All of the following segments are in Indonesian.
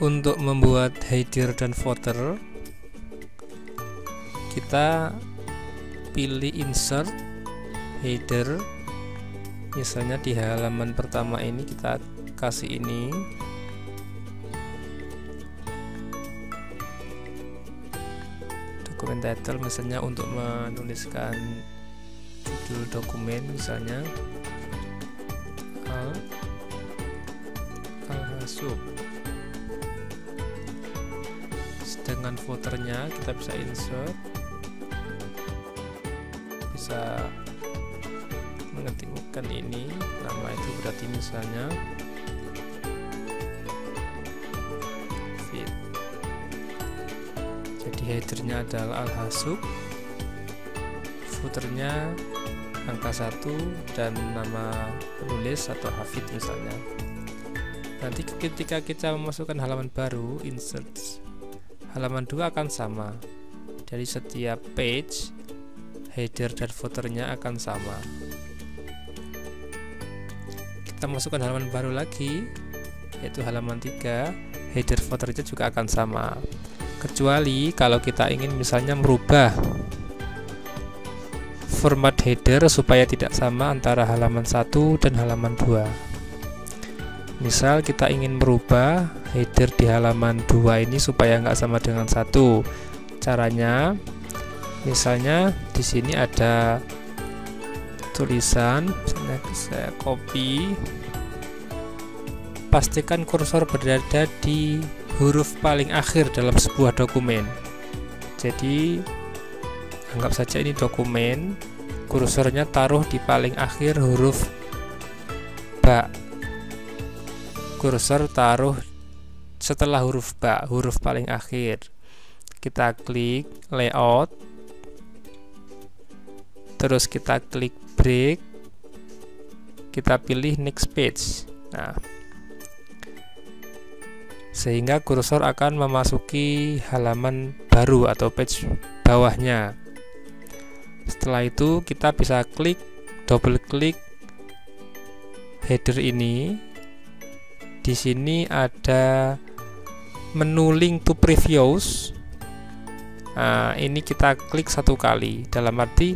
Untuk membuat header dan footer, kita pilih insert header. Misalnya di halaman pertama ini kita kasih ini, dokumen title, misalnya untuk menuliskan judul dokumen, misalnya Al-Hasub. Dengan footernya kita bisa insert, bisa mengetikkan ini nama itu, berarti misalnya fit. Jadi headernya adalah Al-Hasub, footernya angka 1 dan nama penulis atau Hafid misalnya. Nanti ketika kita memasukkan halaman baru, insert halaman 2 akan sama. Dari setiap page, header dan footernya akan sama. Kita masukkan halaman baru lagi, yaitu halaman 3, header footernya juga akan sama. Kecuali kalau kita ingin misalnya merubah format header supaya tidak sama antara halaman 1 dan halaman 2. Misal kita ingin merubah header di halaman 2 ini supaya nggak sama dengan 1. Caranya, misalnya di sini ada tulisan, misalnya saya copy, pastikan kursor berada di huruf paling akhir dalam sebuah dokumen. Jadi anggap saja ini dokumen, kursornya taruh di paling akhir huruf ba, kursor taruh setelah huruf ba, huruf paling akhir. Kita klik layout, terus kita klik break, kita pilih next page. Nah, sehingga kursor akan memasuki halaman baru atau page bawahnya. Setelah itu kita bisa klik, double klik header ini. Di sini ada menu link to previous. Nah, ini kita klik 1 kali. Dalam arti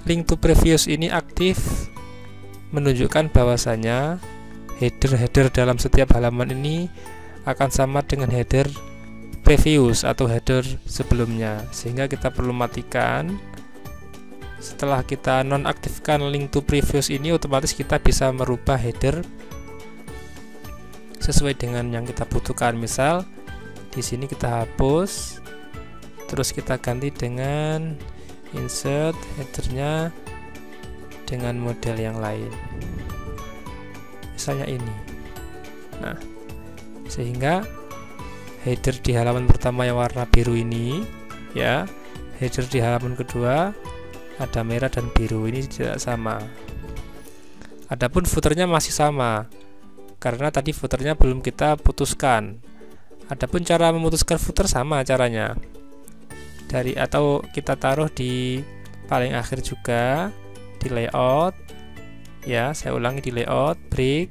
link to previous ini aktif, menunjukkan bahwasanya header-header dalam setiap halaman ini akan sama dengan header previous atau header sebelumnya, sehingga kita perlu matikan. Setelah kita nonaktifkan link to previous ini, otomatis kita bisa merubah header sesuai dengan yang kita butuhkan. Misal di sini kita hapus, terus kita ganti dengan insert headernya dengan model yang lain, misalnya ini. Nah, sehingga header di halaman pertama yang warna biru ini, ya, header di halaman kedua ada merah dan biru, ini tidak sama. Adapun footernya masih sama, karena tadi footernya belum kita putuskan. Adapun cara memutuskan footer sama caranya, atau kita taruh di paling akhir juga, di layout, ya, saya ulangi, di layout, break,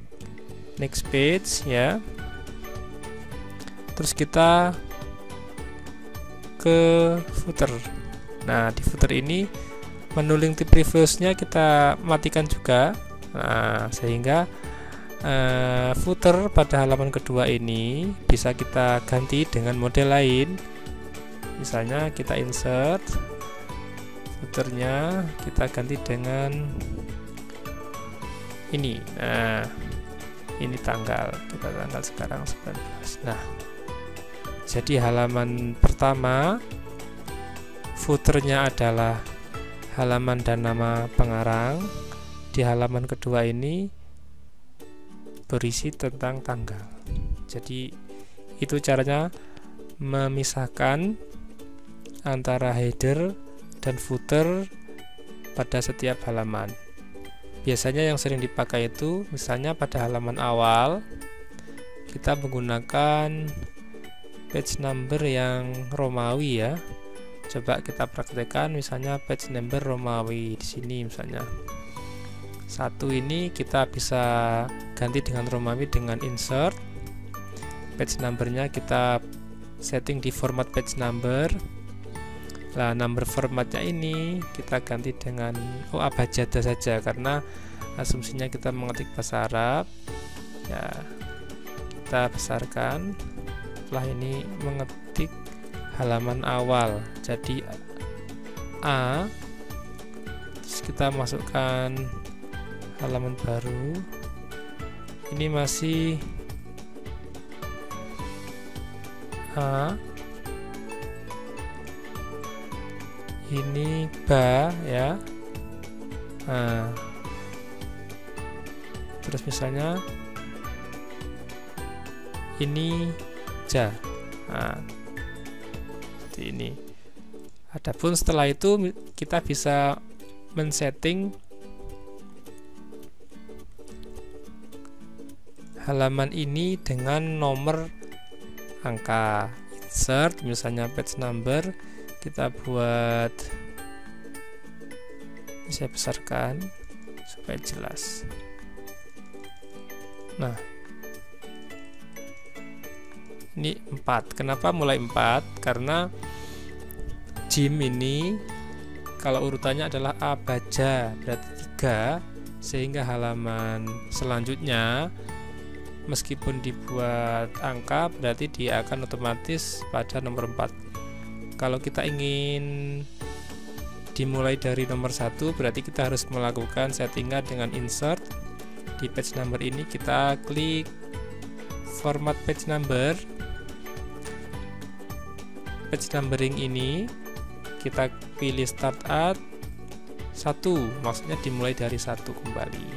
next page, ya. Terus kita ke footer. Nah, di footer ini menu link to previousnya kita matikan juga. Nah, sehingga footer pada halaman kedua ini bisa kita ganti dengan model lain. Misalnya kita insert footernya, kita ganti dengan ini. Nah, ini tanggal, kita tanggal sekarang 19. Nah, jadi halaman pertama footernya adalah halaman dan nama pengarang. Di halaman kedua ini berisi tentang tanggal. Jadi itu caranya memisahkan antara header dan footer pada setiap halaman. Biasanya yang sering dipakai itu, misalnya pada halaman awal kita menggunakan page number yang Romawi, ya. Coba kita praktekkan, misalnya page number Romawi di sini, misalnya 1 ini kita bisa ganti dengan Romawi dengan insert. page numbernya kita setting di format page number. Nah, number formatnya ini kita ganti dengan abjada saja karena asumsinya kita mengetik bahasa Arab. Ya, kita besarkan. Setelah ini mengetik halaman awal, jadi A, terus kita masukkan halaman baru. Ini masih A, ini ba ya. Nah, terus misalnya ini ja. Nah, seperti ini. Adapun setelah itu kita bisa men-setting halaman ini dengan nomor angka. Insert misalnya page number, kita buat, saya besarkan supaya jelas. Nah, ini 4. Kenapa mulai 4? Karena jim ini kalau urutannya adalah abaja berarti 3, sehingga halaman selanjutnya meskipun dibuat angka berarti dia akan otomatis pada nomor 4. Kalau kita ingin dimulai dari nomor 1, berarti kita harus melakukan settingan dengan insert. Di page number ini kita klik format page number. Page numbering ini kita pilih start at 1, maksudnya dimulai dari 1 kembali,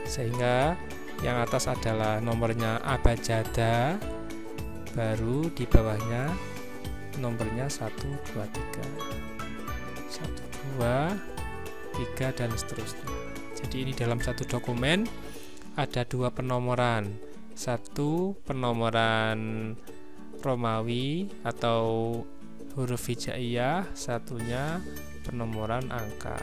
sehingga yang atas adalah nomornya abjada, baru di bawahnya nomornya 1, 2, 3 1, 2, 3 dan seterusnya. Jadi ini dalam satu dokumen ada 2 penomoran, satu penomoran Romawi atau huruf hijaiyah, satunya penomoran angka.